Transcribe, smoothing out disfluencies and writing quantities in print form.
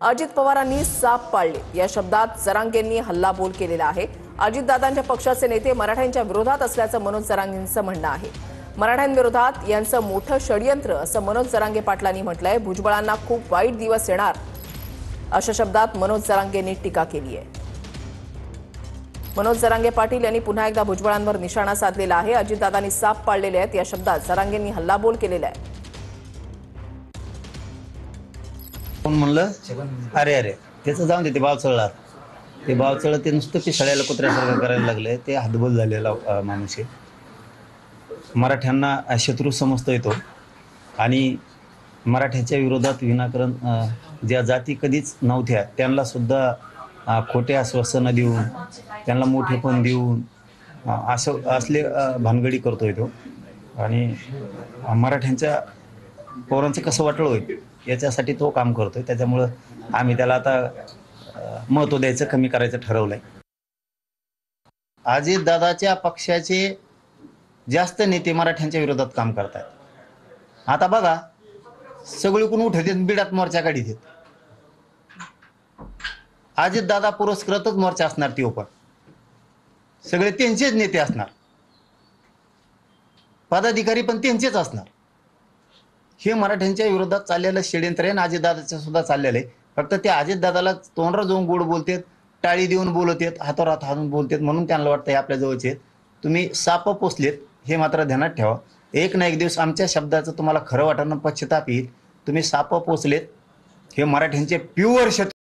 अजित पवारांनी साप पाळले या शब्दात जरांगेंनी हल्लाबोल केलेला आहे। अजितदादांच्या पक्षाचे नेते मराठ्यांच्या विरोधात असल्याचं मनोज जरांगेंचं म्हणणं आहे। मराठ्यांविरोधात यांचं मोठं षडयंत्र असं मनोज जरांगे पाटलांनी म्हटलंय। भुजबळांना खूप वाईट दिवस येणार अशा शब्दात मनोज जरांगेंनी टीका केली आहे। मनोज जरांगे पाटील यांनी पुन्हा एकदा भुजबळांवर निशाणा साधलेला आहे। अजितदादांनी साप पाळलेले आहेत या शब्दात जरांगेंनी हल्लाबोल केलेला आहे। कोण म्हणलं अरे अरे त्याचं जाऊन दे, ते बावचळला ते बावचळ ते नुसतं पिसाळ्याला कुत्र्यासारखं करायला लागले। ते हातबोल झालेला माणूस आहे। मराठ्यांना शत्रू समजतोय तो आणि मराठ्याच्या विरोधात विनाकारण ज्या जाती कधीच नव्हत्या त्यांना सुद्धा खोटे आश्वासनं देऊन त्यांना मोठेपण देऊन असले भानगडी करतोय तो आणि मराठ्यांच्या पोरांचं कसं वाटलं होईल याच्यासाठी तो काम करतोय। त्याच्यामुळं आम्ही त्याला आता महत्त्व द्यायचं कमी करायचं ठरवलंय। अजितदादाच्या पक्षाचे जास्त नेते मराठ्यांच्या विरोधात काम करतात। आता बघा सगळीकडून उठत येत बिडात मोर्चा काढीत येत। अजितदादा पुरस्कृतच मोर्चा असणार, ती पण सगळे त्यांचेच नेते असणार, पदाधिकारी पण त्यांचेच असणार। हे मराठ्यांच्या विरोधात चाललेलं षडयंत्र आहे। अजितदादाचं सुद्धा चाललेलं आहे। फक्त ते अजितदादाला तोंडावर जाऊन गोड बोलतात, टाळी देऊन बोलतात, हातावर हात हाणून बोलतात म्हणून त्यांना वाटतं हे आपल्या जवळचे आहेत। तुम्ही साप पोचलेत हे मात्र ध्यानात ठेवा। एक ना एक दिवस आमच्या शब्दाचं तुम्हाला खरं वाटणं पश्चाताप येईल। तुम्ही साप पोचलेत, हे मराठ्यांचे प्युअर